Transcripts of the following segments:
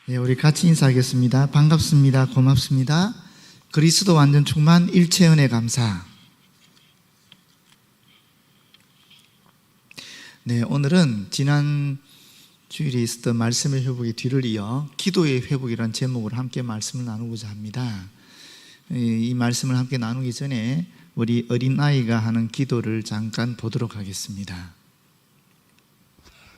네, 우리 같이 인사하겠습니다. 반갑습니다. 고맙습니다. 그리스도 완전 충만 일체 은혜 감사. 네, 오늘은 지난 주일에 있었던 말씀의 회복의 뒤를 이어 기도의 회복이라는 제목으로 함께 말씀을 나누고자 합니다. 이 말씀을 함께 나누기 전에 우리 어린아이가 하는 기도를 잠깐 보도록 하겠습니다.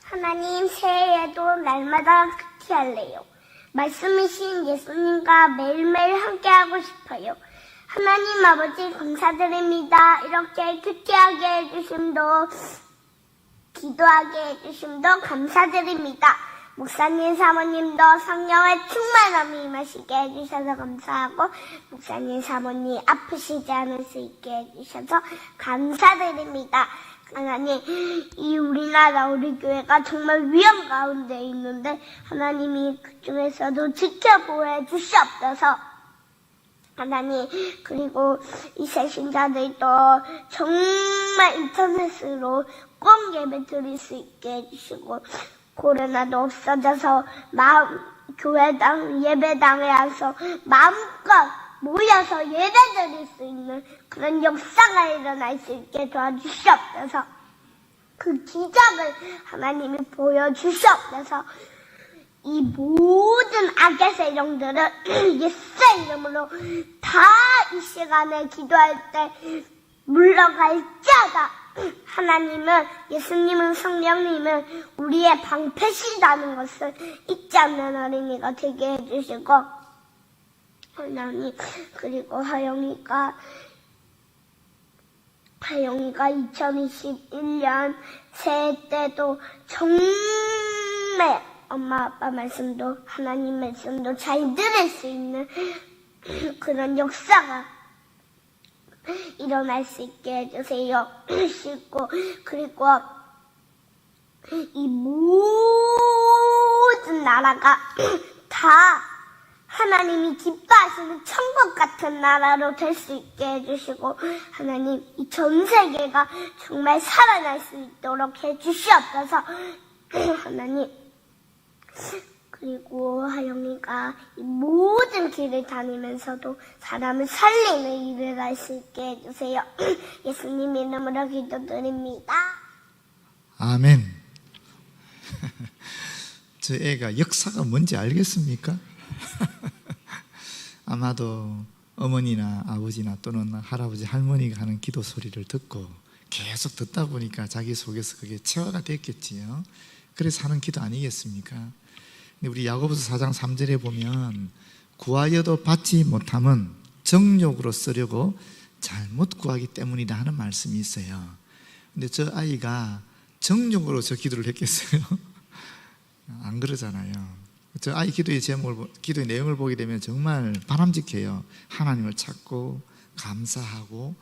하나님, 새해에도 날마다 같이 할래요. 말씀이신 예수님과 매일매일 함께하고 싶어요. 하나님 아버지 감사드립니다. 이렇게 큐티하게 해주심도 기도하게 해주심도 감사드립니다. 목사님 사모님도 성령의 충만함이 임하시게 해주셔서 감사하고, 목사님 사모님 아프시지 않을 수 있게 해주셔서 감사드립니다. 하나님, 이 우리나라 우리 교회가 정말 위험 가운데 있는데 하나님이 그중에서도 지켜보호 주시옵소서. 하나님, 그리고 이 새신자들도 정말 인터넷으로 꼭 예배 드릴 수 있게 해주시고, 코로나도 없어져서 교회당 예배당에 와서 마음껏 모여서 예배 드릴 수 있는 그런 역사가 일어날 수 있게 도와주시옵소서. 그 기적을 하나님이 보여주시옵소서. 이 모든 악의 세력들을 예수의 이름으로 다 이 시간에 기도할 때 물러갈지어다. 하나님은, 예수님은, 성령님은 우리의 방패시라는 것을 잊지 않는 어린이가 되게 해주시고, 하나님, 그리고 하영이가 2021년 새해 때도 정말 엄마 아빠 말씀도 하나님 말씀도 잘 들을 수 있는 그런 역사가 일어날 수 있게 해주세요. 그리고 이 모든 나라가 다 하나님이 기뻐하시는 천국 같은 나라로 될 수 있게 해주시고, 하나님, 이 전 세계가 정말 살아날 수 있도록 해주시옵소서. 하나님, 그리고 하영이가 이 모든 길을 다니면서도 사람을 살리는 일을 할 수 있게 해주세요. 예수님 이름으로 기도드립니다. 아멘. 저 애가 역사가 뭔지 알겠습니까? 아마도 어머니나 아버지나 또는 할아버지 할머니가 하는 기도 소리를 듣고 계속 듣다 보니까 자기 속에서 그게 체화가 됐겠지요. 그래서 하는 기도 아니겠습니까? 근데 우리 야고보서 4장 3절에 보면 구하여도 받지 못함은 정욕으로 쓰려고 잘못 구하기 때문이다 하는 말씀이 있어요. 근데 저 아이가 정욕으로 저 기도를 했겠어요? 안 그러잖아요. 저 아이 기도의 기도의 내용을 보게 되면 정말 바람직해요. 하나님을 찾고 감사하고,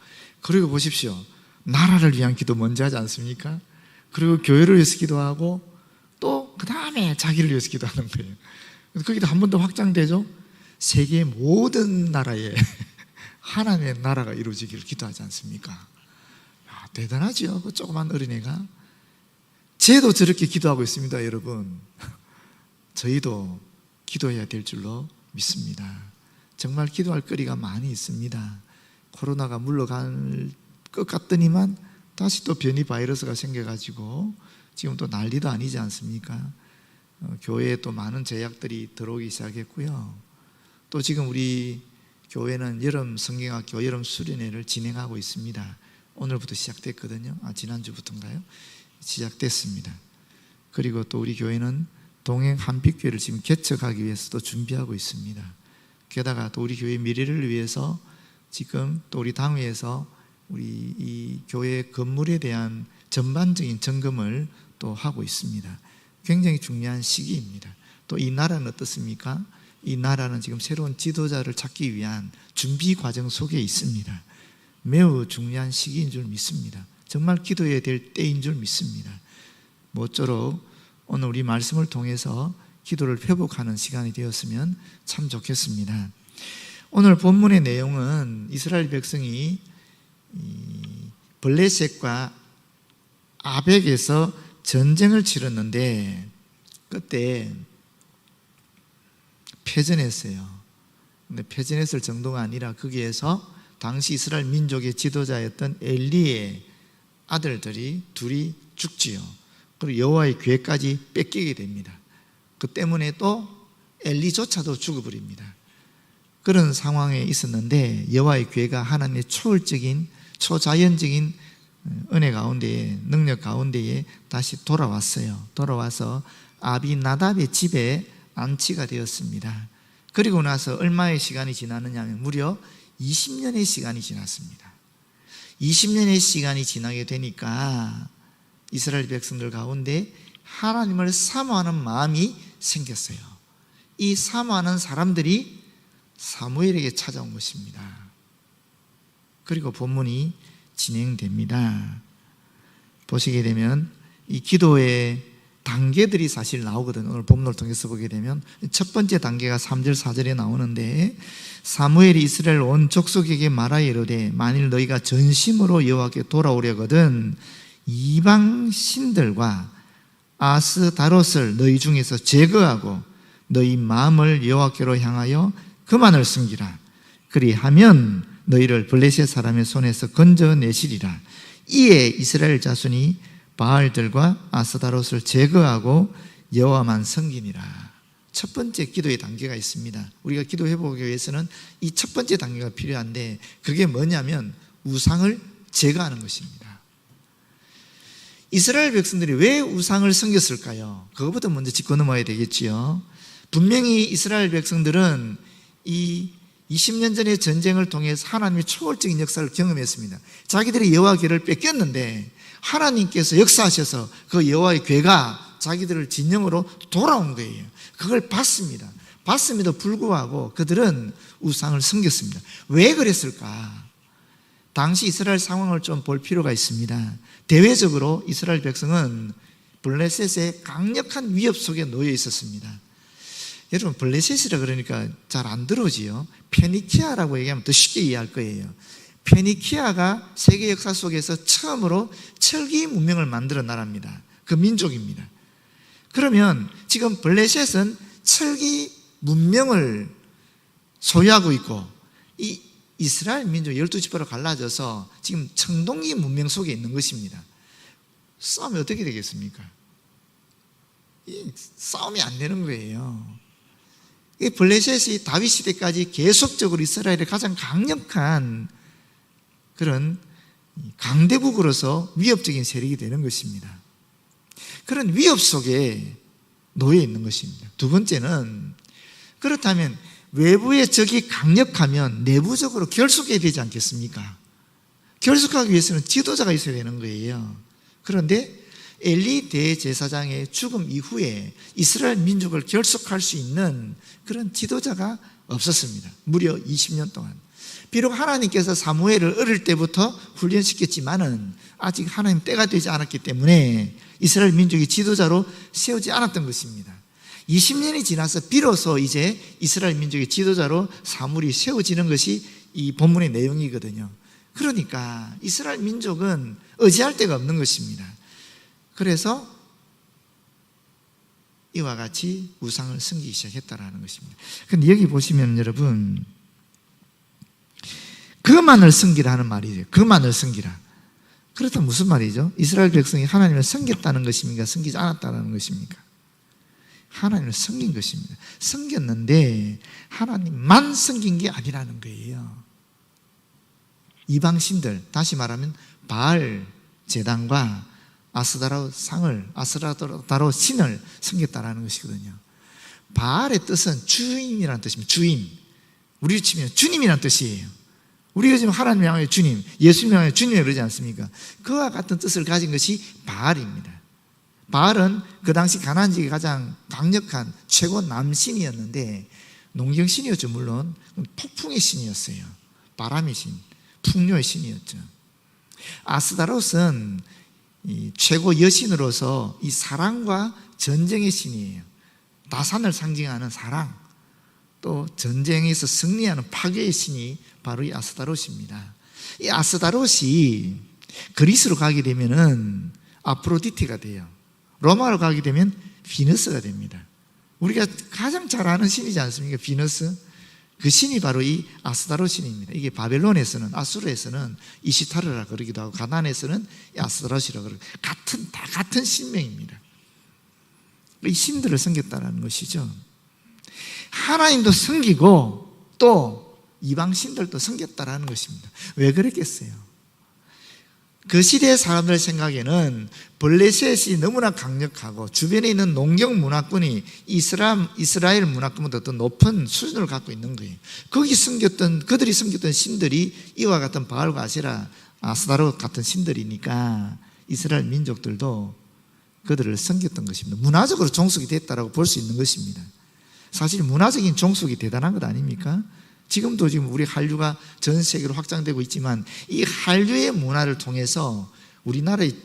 그리고 보십시오, 나라를 위한 기도 먼저 하지 않습니까? 그리고 교회를 위해서 기도하고 또 그 다음에 자기를 위해서 기도하는 거예요. 거기도 한 번 더 확장되죠. 세계의 모든 나라에 하나님의 나라가 이루어지기를 기도하지 않습니까? 야, 대단하죠. 그 조그만 어린애가. 쟤도 저렇게 기도하고 있습니다, 여러분. 저희도 기도해야 될 줄로 믿습니다. 정말 기도할 거리가 많이 있습니다. 코로나가 물러갈 것 같더니만 다시 또 변이 바이러스가 생겨가지고 지금 또 난리도 아니지 않습니까? 교회에 또 많은 제약들이 들어오기 시작했고요. 또 지금 우리 교회는 여름 성경학교 여름 수련회를 진행하고 있습니다. 오늘부터 시작됐거든요. 지난주부터인가요? 시작됐습니다. 그리고 또 우리 교회는 동행 한빛교회를 지금 개척하기 위해서도 준비하고 있습니다. 게다가 또 우리 교회 미래를 위해서 지금 또 우리 당회에서 우리 이 교회 건물에 대한 전반적인 점검을 또 하고 있습니다. 굉장히 중요한 시기입니다. 또 이 나라는 어떻습니까? 이 나라는 지금 새로운 지도자를 찾기 위한 준비 과정 속에 있습니다. 매우 중요한 시기인 줄 믿습니다. 정말 기도해야 될 때인 줄 믿습니다. 모쪼록 오늘 우리 말씀을 통해서 기도를 회복하는 시간이 되었으면 참 좋겠습니다. 오늘 본문의 내용은 이스라엘 백성이 블레셋과 아벡에서 전쟁을 치렀는데, 그때 패전했어요. 근데 패전했을 정도가 아니라 거기에서 당시 이스라엘 민족의 지도자였던 엘리의 아들들이 둘이 죽지요. 그리고 여호와의 궤까지 뺏기게 됩니다. 그 때문에 또 엘리조차도 죽어버립니다. 그런 상황에 있었는데 여호와의 궤가 하나님의 초월적인 초자연적인 은혜 가운데에, 능력 가운데에 다시 돌아왔어요. 돌아와서 아비나답의 집에 안치가 되었습니다. 그리고 나서 얼마의 시간이 지났느냐 하면 무려 20년의 시간이 지났습니다. 20년의 시간이 지나게 되니까 이스라엘 백성들 가운데 하나님을 사모하는 마음이 생겼어요. 이 사모하는 사람들이 사무엘에게 찾아온 것입니다. 그리고 본문이 진행됩니다. 보시게 되면 이 기도의 단계들이 사실 나오거든요. 오늘 본문을 통해서 보게 되면 첫 번째 단계가 3절 4절에 나오는데, 사무엘이 이스라엘 온 족속에게 말하여 이르되 만일 너희가 전심으로 여호와께 돌아오려거든 이방 신들과 아스다롯을 너희 중에서 제거하고 너희 마음을 여호와께로 향하여 그만을 숨기라. 그리하면 너희를 블레셋 사람의 손에서 건져내시리라. 이에 이스라엘 자손이 바알들과 아스다롯을 제거하고 여호와만 섬기니라. 첫 번째 기도의 단계가 있습니다. 우리가 기도해 보기 위해서는 이 첫 번째 단계가 필요한데, 그게 뭐냐면 우상을 제거하는 것입니다. 이스라엘 백성들이 왜 우상을 섬겼을까요? 그것부터 먼저 짚고 넘어야 되겠지요. 분명히 이스라엘 백성들은 이 20년 전의 전쟁을 통해서 하나님의 초월적인 역사를 경험했습니다. 자기들이 여호와 궤를 뺏겼는데 하나님께서 역사하셔서 그 여호와의 궤가 자기들을 진영으로 돌아온 거예요. 그걸 봤습니다. 봤음에도 불구하고 그들은 우상을 섬겼습니다. 왜 그랬을까? 당시 이스라엘 상황을 좀 볼 필요가 있습니다. 대외적으로 이스라엘 백성은 블레셋의 강력한 위협 속에 놓여 있었습니다. 여러분, 블레셋이라 그러니까 잘 안 들어오지요. 페니키아라고 얘기하면 더 쉽게 이해할 거예요. 페니키아가 세계 역사 속에서 처음으로 철기 문명을 만들어 나라입니다. 그 민족입니다. 그러면 지금 블레셋은 철기 문명을 소유하고 있고, 이 이스라엘 민족 12지파로 갈라져서 지금 청동기 문명 속에 있는 것입니다. 싸움이 어떻게 되겠습니까? 싸움이 안 되는 거예요. 이 블레셋이 다윗 시대까지 계속적으로 이스라엘의 가장 강력한 그런 강대국으로서 위협적인 세력이 되는 것입니다. 그런 위협 속에 놓여 있는 것입니다. 두 번째는, 그렇다면 외부의 적이 강력하면 내부적으로 결속해야 되지 않겠습니까? 결속하기 위해서는 지도자가 있어야 되는 거예요. 그런데 엘리 대제사장의 죽음 이후에 이스라엘 민족을 결속할 수 있는 그런 지도자가 없었습니다. 무려 20년 동안. 비록 하나님께서 사무엘을 어릴 때부터 훈련시켰지만은 아직 하나님 때가 되지 않았기 때문에 이스라엘 민족이 지도자로 세우지 않았던 것입니다. 20년이 지나서 비로소 이제 이스라엘 민족의 지도자로 사무엘이 세워지는 것이 이 본문의 내용이거든요. 그러니까 이스라엘 민족은 의지할 데가 없는 것입니다. 그래서 이와 같이 우상을 섬기기 시작했다라는 것입니다. 그런데 여기 보시면 여러분, 그만을 섬기라 하는 말이죠. 그만을 섬기라. 그렇다면 무슨 말이죠? 이스라엘 백성이 하나님을 섬겼다는 것입니까? 섬기지 않았다는 것입니까? 하나님을 섬긴 것입니다. 섬겼는데 하나님만 섬긴 게 아니라는 거예요. 이방신들, 다시 말하면 바알 제단과 아스다롯 상을, 아스다롯 신을 섬겼다라는 것이거든요. 바알의 뜻은 주인이라는 뜻입니다. 주인. 우리로 치면 주님이라는 뜻이에요. 우리가 지금 하나님 향하여 주님, 예수님 향하여 주님을 그러지 않습니까? 그와 같은 뜻을 가진 것이 바알입니다. 바알은 그 당시 가나안 지역의 가장 강력한 최고 남신이었는데, 농경신이었죠. 물론 폭풍의 신이었어요. 바람의 신, 풍요의 신이었죠. 아스다롯은 이 최고 여신으로서 이 사랑과 전쟁의 신이에요. 다산을 상징하는 사랑, 또 전쟁에서 승리하는 파괴의 신이 바로 이 아스다롯입니다. 이 아스다롯이 그리스로 가게 되면은 아프로디테가 돼요. 로마로 가게 되면 비너스가 됩니다. 우리가 가장 잘 아는 신이지 않습니까? 비너스. 그 신이 바로 이 아스타로 신입니다. 이게 바벨론에서는, 아수르에서는 이시타르라 그러기도 하고, 가나안에서는 아스타로시라 그러고, 다 같은 신명입니다. 이 신들을 섬겼다는 것이죠. 하나님도 섬기고 또 이방 신들도 섬겼다라는 것입니다. 왜 그랬겠어요? 그 시대의 사람들 생각에는 블레셋이 너무나 강력하고 주변에 있는 농경 문화권이 이스라엘 문화권보다 더 높은 수준을 갖고 있는 거예요. 그들이 섬겼던 신들이 이와 같은 바알과 아세라, 아스타롯 같은 신들이니까 이스라엘 민족들도 그들을 섬겼던 것입니다. 문화적으로 종속이 됐다라고 볼 수 있는 것입니다. 사실 문화적인 종속이 대단한 것 아닙니까? 지금 우리 한류가 전 세계로 확장되고 있지만 이 한류의 문화를 통해서 우리나라의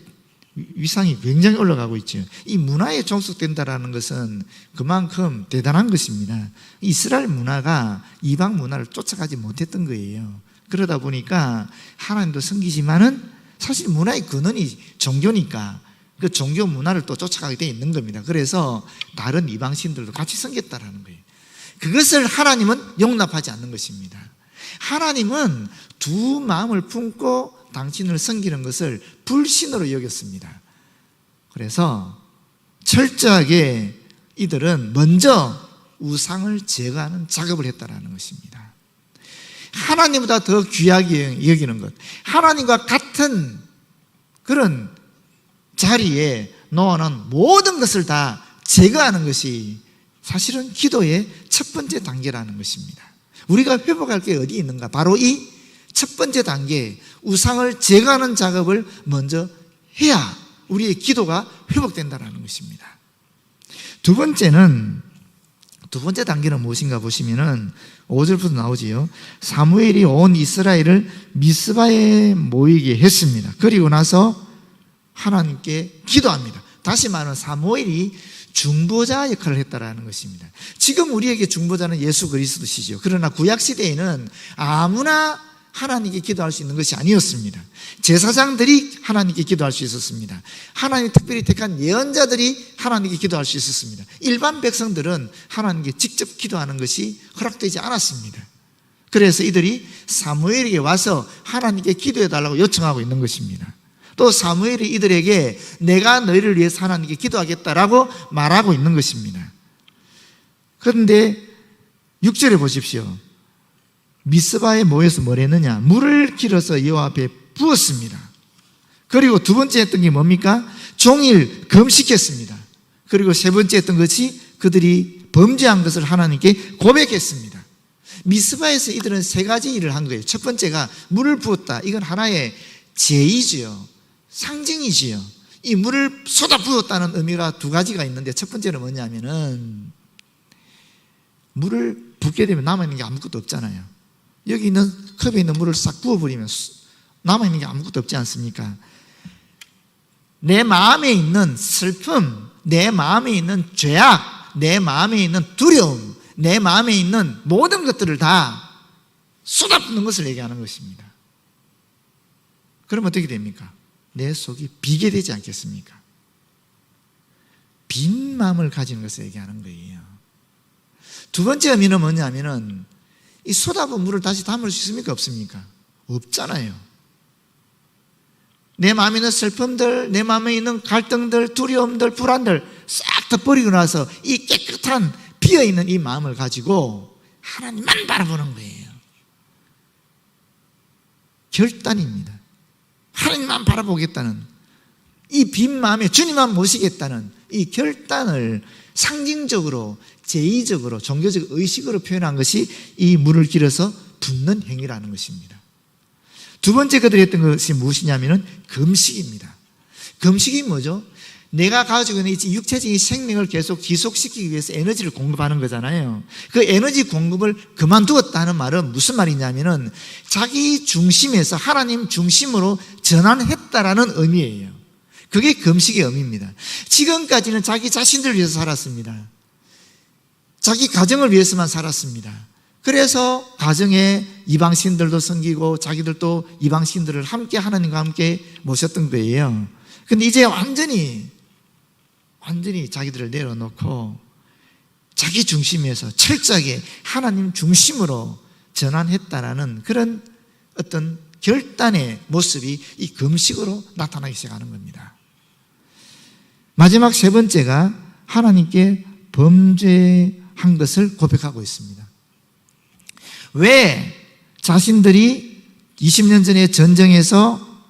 위상이 굉장히 올라가고 있죠. 이 문화에 종속된다는 것은 그만큼 대단한 것입니다. 이스라엘 문화가 이방 문화를 쫓아가지 못했던 거예요. 그러다 보니까 하나님도 섬기지만은 사실 문화의 근원이 종교니까 그 종교 문화를 또 쫓아가게 돼 있는 겁니다. 그래서 다른 이방신들도 같이 섬겼다라는 거예요. 그것을 하나님은 용납하지 않는 것입니다. 하나님은 두 마음을 품고 당신을 섬기는 것을 불신으로 여겼습니다. 그래서 철저하게 이들은 먼저 우상을 제거하는 작업을 했다라는 것입니다. 하나님보다 더 귀하게 여기는 것, 하나님과 같은 그런 자리에 놓아놓은 모든 것을 다 제거하는 것이 사실은 기도의 첫 번째 단계라는 것입니다. 우리가 회복할 게 어디 있는가? 바로 이 첫 번째 단계, 우상을 제거하는 작업을 먼저 해야 우리의 기도가 회복된다는 것입니다. 두 번째 단계는 무엇인가 보시면은 5절부터 나오지요. 사무엘이 온 이스라엘을 미스바에 모이게 했습니다. 그리고 나서 하나님께 기도합니다. 다시 말하면 사무엘이 중보자 역할을 했다라는 것입니다. 지금 우리에게 중보자는 예수 그리스도시죠. 그러나 구약 시대에는 아무나 하나님께 기도할 수 있는 것이 아니었습니다. 제사장들이 하나님께 기도할 수 있었습니다. 하나님이 특별히 택한 예언자들이 하나님께 기도할 수 있었습니다. 일반 백성들은 하나님께 직접 기도하는 것이 허락되지 않았습니다. 그래서 이들이 사무엘에게 와서 하나님께 기도해 달라고 요청하고 있는 것입니다. 또 사무엘이 이들에게 내가 너희를 위해서 하나님께 기도하겠다라고 말하고 있는 것입니다. 그런데 6절에 보십시오. 미스바에 모여서 뭘 했느냐? 물을 길어서 여호와 앞에 부었습니다. 그리고 두 번째 했던 게 뭡니까? 종일 금식했습니다. 그리고 세 번째 했던 것이 그들이 범죄한 것을 하나님께 고백했습니다. 미스바에서 이들은 세 가지 일을 한 거예요. 첫 번째가 물을 부었다. 이건 하나의 제의지요. 상징이지요. 이 물을 쏟아 부었다는 의미가 두 가지가 있는데 첫 번째는 뭐냐면은 물을 붓게 되면 남아있는 게 아무것도 없잖아요. 여기 있는 컵에 있는 물을 싹 부어버리면 남아있는 게 아무것도 없지 않습니까? 내 마음에 있는 슬픔, 내 마음에 있는 죄악, 내 마음에 있는 두려움, 내 마음에 있는 모든 것들을 다 쏟아붓는 것을 얘기하는 것입니다. 그럼 어떻게 됩니까? 내 속이 비게 되지 않겠습니까? 빈 마음을 가지는 것을 얘기하는 거예요. 두 번째 의미는 뭐냐면은 이 쏟아부은 물을 다시 담을 수 있습니까? 없습니까? 없잖아요. 내 마음에 있는 슬픔들, 내 마음에 있는 갈등들, 두려움들, 불안들 싹 다 버리고 나서 이 깨끗한 비어있는 이 마음을 가지고 하나님만 바라보는 거예요. 결단입니다. 하나님만 바라보겠다는 이 빈 마음에 주님만 모시겠다는 이 결단을 상징적으로, 제의적으로, 종교적 의식으로 표현한 것이 이 물을 길어서 붓는 행위라는 것입니다. 두 번째 그들이 했던 것이 무엇이냐면 금식입니다. 금식이 뭐죠? 내가 가지고 있는 이 육체적인 생명을 계속 지속시키기 위해서 에너지를 공급하는 거잖아요. 그 에너지 공급을 그만두었다는 말은 무슨 말이냐면은 자기 중심에서 하나님 중심으로 전환했다라는 의미예요. 그게 금식의 의미입니다. 지금까지는 자기 자신들을 위해서 살았습니다. 자기 가정을 위해서만 살았습니다. 그래서 가정에 이방신들도 섬기고 자기들도 이방신들을 함께 하나님과 함께 모셨던 거예요. 근데 이제 완전히 자기들을 내려놓고 자기 중심에서 철저하게 하나님 중심으로 전환했다라는 그런 어떤 결단의 모습이 이 금식으로 나타나기 시작하는 겁니다. 마지막 세 번째가 하나님께 범죄한 것을 고백하고 있습니다. 왜 자신들이 20년 전에 전쟁에서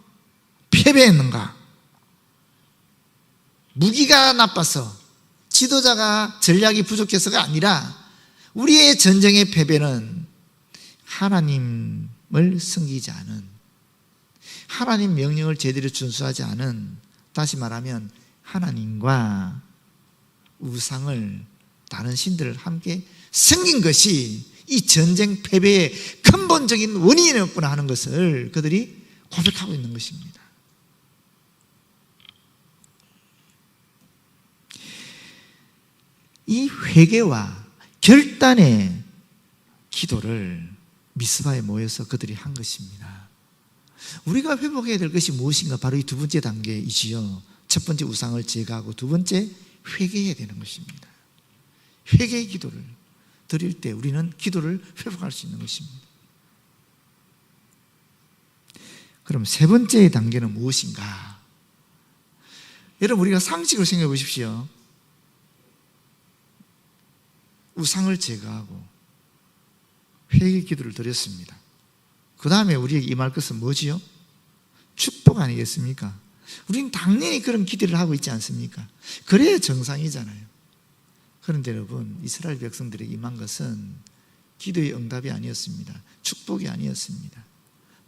패배했는가? 무기가 나빠서, 지도자가 전략이 부족해서가 아니라 우리의 전쟁의 패배는 하나님을 섬기지 않은, 하나님 명령을 제대로 준수하지 않은, 다시 말하면 하나님과 우상을, 다른 신들을 함께 섬긴 것이 이 전쟁 패배의 근본적인 원인이었구나 하는 것을 그들이 고백하고 있는 것입니다. 이 회개와 결단의 기도를 미스바에 모여서 그들이 한 것입니다. 우리가 회복해야 될 것이 무엇인가? 바로 이 두 번째 단계이지요. 첫 번째 우상을 제거하고 두 번째 회개해야 되는 것입니다. 회개의 기도를 드릴 때 우리는 기도를 회복할 수 있는 것입니다. 그럼 세 번째 단계는 무엇인가? 여러분, 우리가 상식으로 생각해 보십시오. 우상을 제거하고 회개 기도를 드렸습니다. 그 다음에 우리에게 임할 것은 뭐지요? 축복 아니겠습니까? 우리는 당연히 그런 기대를 하고 있지 않습니까? 그래야 정상이잖아요. 그런데 여러분, 이스라엘 백성들에게 임한 것은 기도의 응답이 아니었습니다. 축복이 아니었습니다.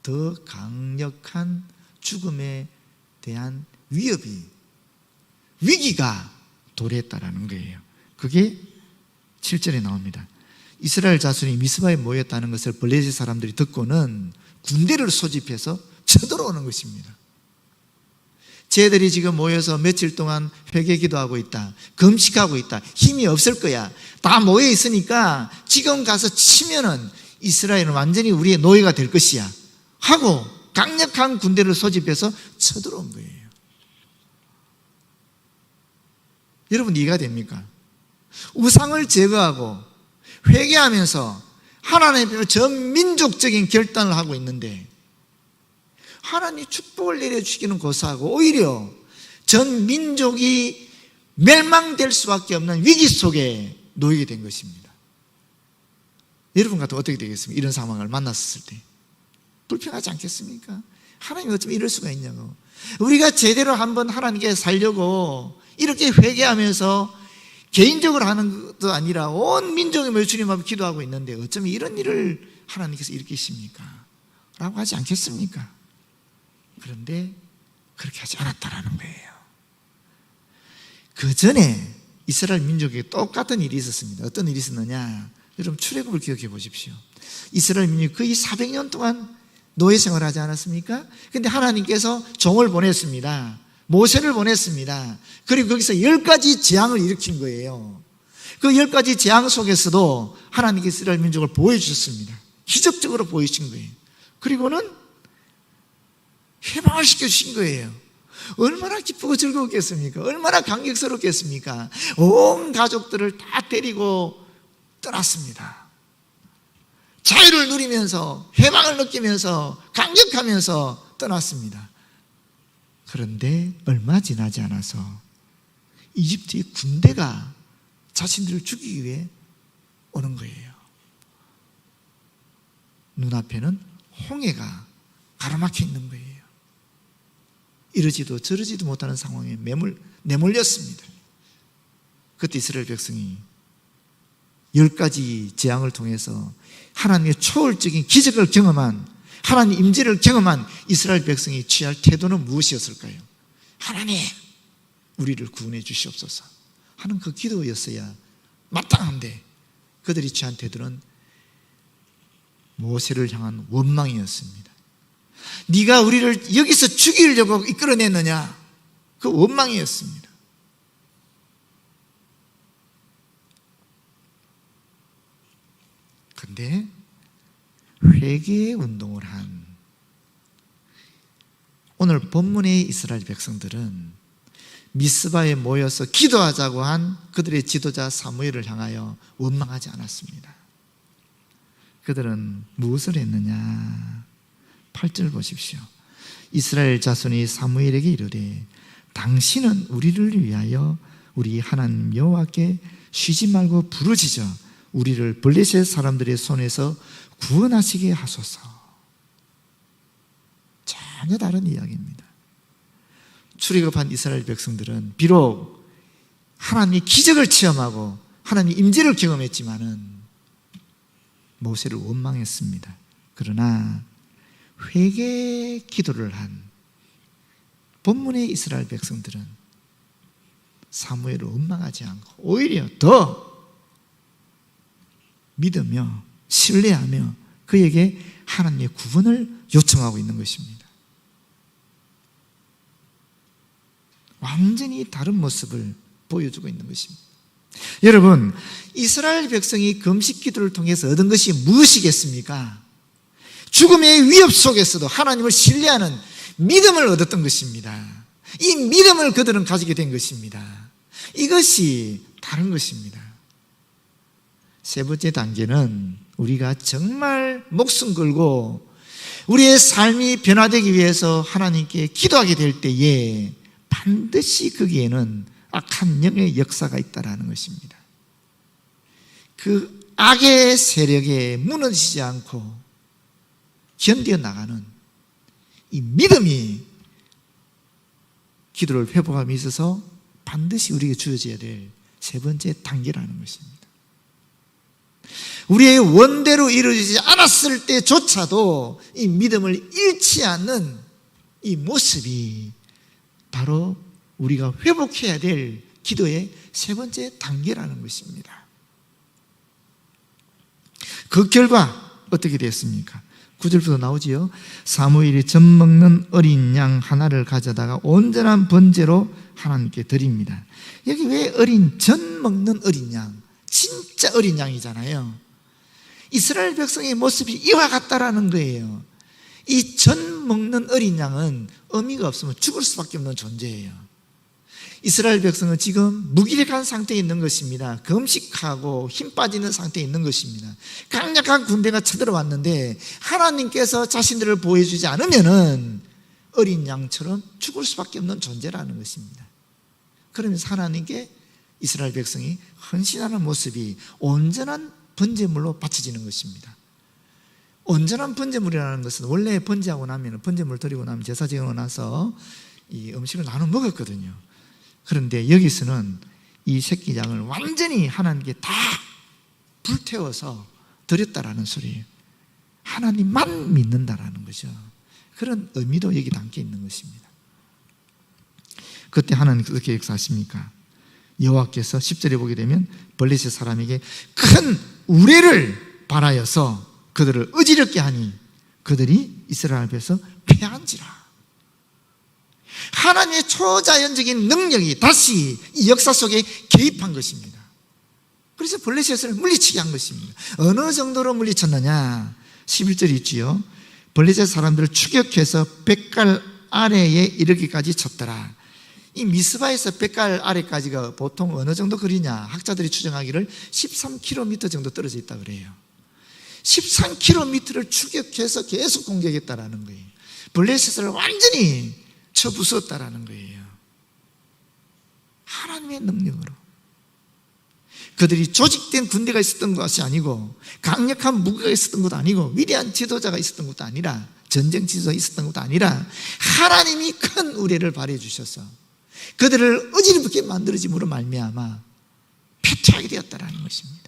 더 강력한 죽음에 대한 위기가 도래했다라는 거예요. 그게 7절에 나옵니다. 이스라엘 자손이 미스바에 모였다는 것을 블레셋 사람들이 듣고는 군대를 소집해서 쳐들어오는 것입니다. 쟤들이 지금 모여서 며칠 동안 회개 기도하고 있다, 금식하고 있다, 힘이 없을 거야, 다 모여 있으니까 지금 가서 치면은 이스라엘은 완전히 우리의 노예가 될 것이야 하고 강력한 군대를 소집해서 쳐들어온 거예요. 여러분, 이해가 됩니까? 우상을 제거하고 회개하면서 하나님의 전 민족적인 결단을 하고 있는데, 하나님이 축복을 내려주기는 고사하고 오히려 전 민족이 멸망될 수밖에 없는 위기 속에 놓이게 된 것입니다. 여러분 같으면 어떻게 되겠습니까? 이런 상황을 만났을 때 불평하지 않겠습니까? 하나님 어쩜 이럴 수가 있냐고. 우리가 제대로 한번 하나님께 살려고 이렇게 회개하면서 개인적으로 하는 것도 아니라 온 민족이 모여 주님 앞에 기도하고 있는데 어쩌면 이런 일을 하나님께서 일으키십니까? 라고 하지 않겠습니까? 그런데 그렇게 하지 않았다라는 거예요. 그 전에 이스라엘 민족에게 똑같은 일이 있었습니다. 어떤 일이 있었느냐? 여러분, 출애굽을 기억해 보십시오. 이스라엘 민족이 거의 400년 동안 노예 생활을 하지 않았습니까? 그런데 하나님께서 종을 보냈습니다. 모세를 보냈습니다. 그리고 거기서 10가지 재앙을 일으킨 거예요. 그 10가지 재앙 속에서도 하나님께서 이스라엘 민족을 보여주셨습니다. 기적적으로 보여주신 거예요. 그리고는 해방을 시켜주신 거예요. 얼마나 기쁘고 즐거웠겠습니까? 얼마나 감격스럽겠습니까? 온 가족들을 다 데리고 떠났습니다. 자유를 누리면서 해방을 느끼면서 감격하면서 떠났습니다. 그런데 얼마 지나지 않아서 이집트의 군대가 자신들을 죽이기 위해 오는 거예요. 눈앞에는 홍해가 가로막혀 있는 거예요. 이러지도 저러지도 못하는 상황에 내몰렸습니다. 그때 이스라엘 백성이 10가지 재앙을 통해서 하나님의 초월적인 기적을 경험한, 하나님 임재를 경험한 이스라엘 백성이 취할 태도는 무엇이었을까요? 하나님, 우리를 구원해 주시옵소서 하는 그 기도였어야 마땅한데, 그들이 취한 태도는 모세를 향한 원망이었습니다. 네가 우리를 여기서 죽이려고 이끌어냈느냐? 그 원망이었습니다. 그런데 회개의 운동을 한 오늘 본문의 이스라엘 백성들은 미스바에 모여서 기도하자고 한 그들의 지도자 사무엘을 향하여 원망하지 않았습니다. 그들은 무엇을 했느냐? 8절 보십시오. 이스라엘 자손이 사무엘에게 이르되 당신은 우리를 위하여 우리 하나님 여호와께 쉬지 말고 부르짖어 우리를 블레셋 사람들의 손에서 구원하시게 하소서. 전혀 다른 이야기입니다. 출애굽한 이스라엘 백성들은 비록 하나님의 기적을 체험하고 하나님의 임재를 경험했지만은 모세를 원망했습니다. 그러나 회개 기도를 한 본문의 이스라엘 백성들은 사무엘을 원망하지 않고 오히려 더 믿으며 신뢰하며 그에게 하나님의 구원을 요청하고 있는 것입니다. 완전히 다른 모습을 보여주고 있는 것입니다. 여러분, 이스라엘 백성이 금식 기도를 통해서 얻은 것이 무엇이겠습니까? 죽음의 위협 속에서도 하나님을 신뢰하는 믿음을 얻었던 것입니다. 이 믿음을 그들은 가지게 된 것입니다. 이것이 다른 것입니다. 세 번째 단계는 우리가 정말 목숨 걸고 우리의 삶이 변화되기 위해서 하나님께 기도하게 될 때에 반드시 거기에는 악한 영의 역사가 있다는 것입니다. 그 악의 세력에 무너지지 않고 견뎌 나가는 이 믿음이 기도를 회복함에 있어서 반드시 우리에게 주어져야 될 세 번째 단계라는 것입니다. 우리의 원대로 이루어지지 않았을 때조차도 이 믿음을 잃지 않는 이 모습이 바로 우리가 회복해야 될 기도의 세 번째 단계라는 것입니다. 그 결과 어떻게 됐습니까? 9절부터 나오지요. 사무엘이 젖 먹는 어린 양 하나를 가져다가 온전한 번제로 하나님께 드립니다. 여기 왜 젖 먹는 어린 양? 진짜 어린 양이잖아요. 이스라엘 백성의 모습이 이와 같다라는 거예요. 이 젖 먹는 어린 양은 의미가 없으면 죽을 수밖에 없는 존재예요. 이스라엘 백성은 지금 무기력한 상태에 있는 것입니다. 금식하고 힘 빠지는 상태에 있는 것입니다. 강력한 군대가 쳐들어왔는데 하나님께서 자신들을 보여주지 않으면은 어린 양처럼 죽을 수밖에 없는 존재라는 것입니다. 그러면서 하나님께 이스라엘 백성이 헌신하는 모습이 온전한 번제물로 바쳐지는 것입니다. 온전한 번제물이라는 것은 원래 번제하고 나면 번제물 드리고 나면 제사 지내고 나서 이 음식을 나눠 먹었거든요. 그런데 여기서는 이 새끼 양을 완전히 하나님께 다 불태워서 드렸다라는 소리예요. 하나님만 믿는다라는 거죠. 그런 의미도 여기 담겨 있는 것입니다. 그때 하나님께서 어떻게 역사하십니까? 여호와께서 10절에 보게 되면 블레셋 사람에게 큰 우레를 발하여서 그들을 어지럽게 하니 그들이 이스라엘 앞에서 패한지라. 하나님의 초자연적인 능력이 다시 이 역사 속에 개입한 것입니다. 그래서 블레셋을 물리치게 한 것입니다. 어느 정도로 물리쳤느냐? 11절이 있지요. 블레셋 사람들을 추격해서 뱃갈 아래에 이르기까지 쳤더라. 이 미스바에서 뱃갈 아래까지가 보통 어느 정도 거리냐? 학자들이 추정하기를 13km 정도 떨어져 있다 그래요. 13km를 추격해서 계속 공격했다라는 거예요. 블레셋을 완전히 쳐부쉈다라는 거예요. 하나님의 능력으로. 그들이 조직된 군대가 있었던 것이 아니고 강력한 무기가 있었던 것도 아니고 위대한 지도자가 있었던 것도 아니라 전쟁 지도자가 있었던 것도 아니라 하나님이 큰 우레를 발휘해 주셔서 그들을 어지럽게 만들어짐으로 말미암아 패퇴하게 되었다라는 것입니다.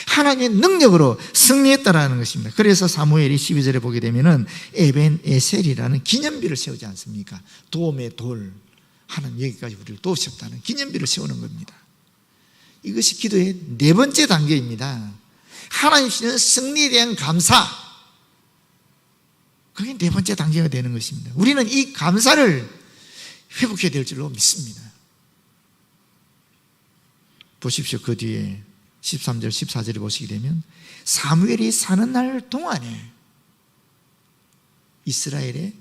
하나님의 능력으로 승리했다라는 것입니다. 그래서 사무엘이 12절에 보게 되면은 에벤에셀이라는 기념비를 세우지 않습니까? 도움의 돌. 하나님 여기까지 우리를 도우셨다는 기념비를 세우는 겁니다. 이것이 기도의 네 번째 단계입니다. 하나님 주시는 승리에 대한 감사. 그게 네 번째 단계가 되는 것입니다. 우리는 이 감사를 회복해야 될 줄로 믿습니다. 보십시오. 그 뒤에 13절, 14절에 보시게 되면 사무엘이 사는 날 동안에 이스라엘의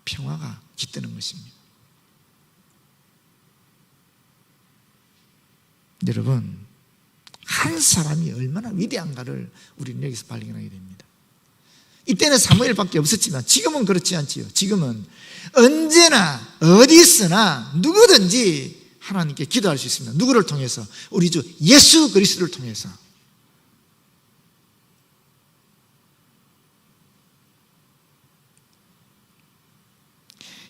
평화가 깃드는 것입니다. 여러분, 한 사람이 얼마나 위대한가를 우리는 여기서 발견하게 됩니다. 이때는 사무엘밖에 없었지만 지금은 그렇지 않지요. 지금은 언제나 어디 있으나 누구든지 하나님께 기도할 수 있습니다. 누구를 통해서? 우리 주 예수 그리스도를 통해서.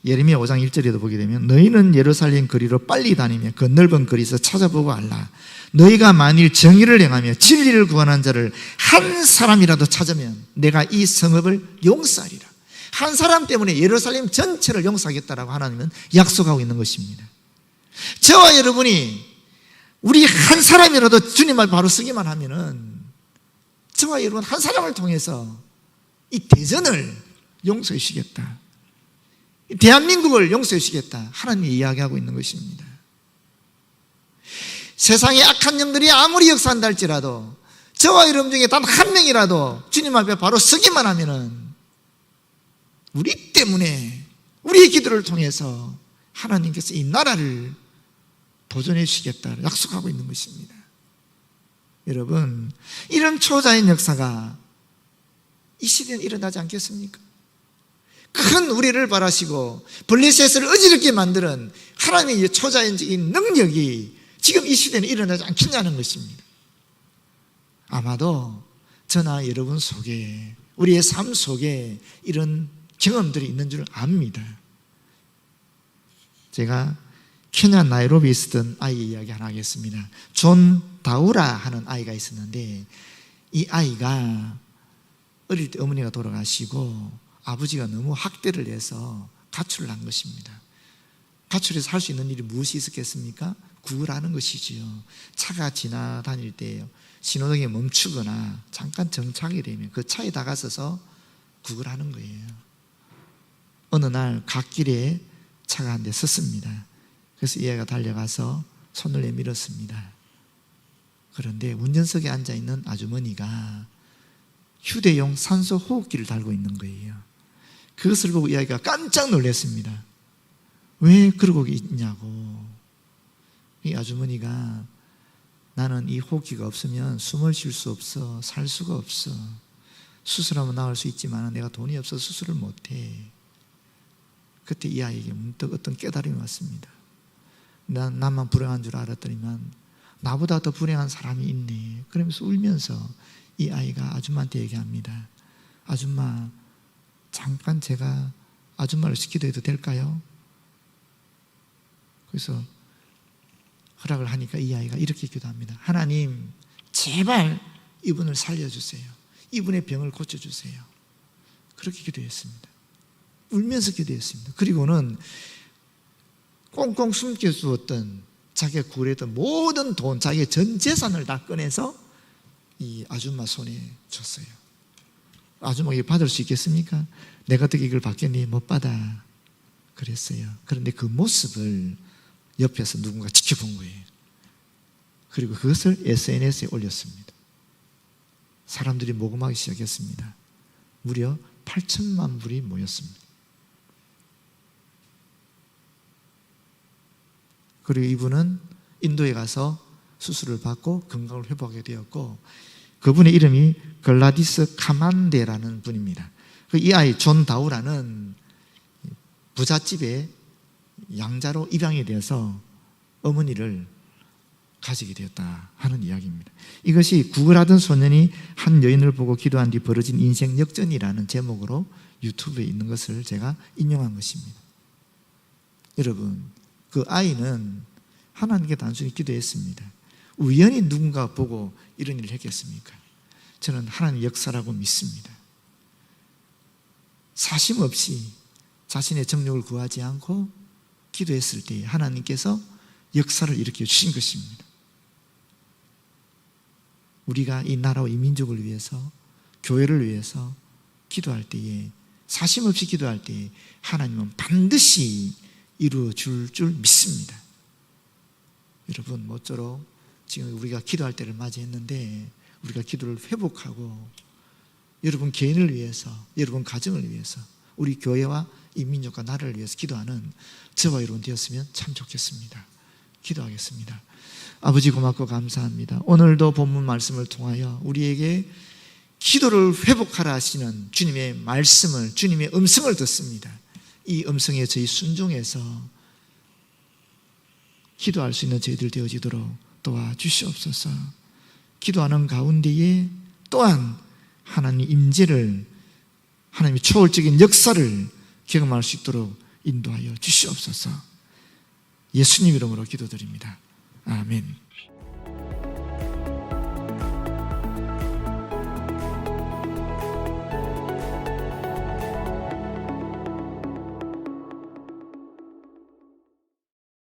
예레미야 5장 1절에도 보게 되면 너희는 예루살렘 거리로 빨리 다니며 그 넓은 거리에서 찾아보고 알라. 너희가 만일 정의를 행하며 진리를 구원한 자를 한 사람이라도 찾으면 내가 이 성읍을 용서하리라. 한 사람 때문에 예루살렘 전체를 용서하겠다라고 하나님은 약속하고 있는 것입니다. 저와 여러분이 우리 한 사람이라도 주님 말 바로 쓰기만 하면은 저와 여러분 한 사람을 통해서 이 대전을 용서해 주시겠다, 대한민국을 용서해 주시겠다, 하나님이 이야기하고 있는 것입니다. 세상의 악한 영들이 아무리 역사한다 할지라도 저와 여러분 중에 단 한 명이라도 주님 앞에 바로 서기만 하면은 우리 때문에 우리의 기도를 통해서 하나님께서 이 나라를 보존해 주시겠다 약속하고 있는 것입니다. 여러분, 이런 초자연 역사가 이 시대는 일어나지 않겠습니까? 큰 우리를 바라시고 블레셋을 어지럽게 만드는 하나님의 초자연적인 능력이 지금 이 시대는 일어나지 않겠냐는 것입니다. 아마도 저나 여러분 속에, 우리의 삶 속에 이런 경험들이 있는 줄 압니다. 제가 케냐 나이로비에 있었던 아이 이야기 하나 하겠습니다. 존 다우라 하는 아이가 있었는데 이 아이가 어릴 때 어머니가 돌아가시고 아버지가 너무 학대를 해서 가출을 한 것입니다. 가출해서 할 수 있는 일이 무엇이 있었겠습니까? 구걸하는 것이지요. 차가 지나다닐 때 신호등에 멈추거나 잠깐 정차하게 되면 그 차에 다가서서 구걸하는 거예요. 어느 날 갓길에 차가 한 대 섰습니다. 그래서 이 아이가 달려가서 손을 내밀었습니다. 그런데 운전석에 앉아있는 아주머니가 휴대용 산소 호흡기를 달고 있는 거예요. 그것을 보고 이 아이가 깜짝 놀랐습니다. 왜 그러고 있냐고. 이 아주머니가 나는 이 호흡기가 없으면 숨을 쉴 수 없어, 살 수가 없어. 수술하면 나을 수 있지만 내가 돈이 없어서 수술을 못해. 그때 이 아이에게 문득 어떤 깨달음이 왔습니다. 나만 불행한 줄 알았더니만 나보다 더 불행한 사람이 있네. 그러면서 울면서 이 아이가 아줌마한테 얘기합니다. 아줌마, 잠깐 제가 아줌마를 기도해도 될까요? 그래서 허락을 하니까 이 아이가 이렇게 기도합니다. 하나님, 제발 이분을 살려주세요. 이분의 병을 고쳐주세요. 그렇게 기도했습니다. 울면서 기도했습니다. 그리고는 꽁꽁 숨겨두었던 자기가 구했던 모든 돈, 자기의 전 재산을 다 꺼내서 이 아줌마 손에 줬어요. 아줌마가 이걸 받을 수 있겠습니까? 내가 어떻게 이걸 받겠니? 못 받아. 그랬어요. 그런데 그 모습을 옆에서 누군가 지켜본 거예요. 그리고 그것을 SNS에 올렸습니다. 사람들이 모금하기 시작했습니다. 무려 8천만 불이 모였습니다. 그리고 이분은 인도에 가서 수술을 받고 건강을 회복하게 되었고, 그분의 이름이 글라디스 카만데라는 분입니다. 이 아이 존 다우라는 부잣집에 양자로 입양이 되어서 어머니를 가지게 되었다 하는 이야기입니다. 이것이 구걸하던 소년이 한 여인을 보고 기도한 뒤 벌어진 인생 역전이라는 제목으로 유튜브에 있는 것을 제가 인용한 것입니다. 여러분, 그 아이는 하나님께 단순히 기도했습니다. 우연히 누군가 보고 이런 일을 했겠습니까? 저는 하나님의 역사라고 믿습니다. 사심 없이 자신의 정욕을 구하지 않고 기도했을 때 하나님께서 역사를 일으켜 주신 것입니다. 우리가 이 나라와 이 민족을 위해서, 교회를 위해서 기도할 때에, 사심 없이 기도할 때에 하나님은 반드시 이루어 줄 믿습니다. 여러분, 모쪼록 지금 우리가 기도할 때를 맞이했는데 우리가 기도를 회복하고 여러분 개인을 위해서, 여러분 가정을 위해서, 우리 교회와 이 민족과 나라를 위해서 기도하는 저와 여러분 되었으면 참 좋겠습니다. 기도하겠습니다. 아버지 고맙고 감사합니다. 오늘도 본문 말씀을 통하여 우리에게 기도를 회복하라 하시는 주님의 말씀을, 주님의 음성을 듣습니다. 이 음성에 저희 순종해서 기도할 수 있는 저희들 되어지도록 도와주시옵소서. 기도하는 가운데에 또한 하나님의 임재를, 하나님의 초월적인 역사를 경험할 수 있도록 인도하여 주시옵소서. 예수님 이름으로 기도드립니다. 아멘.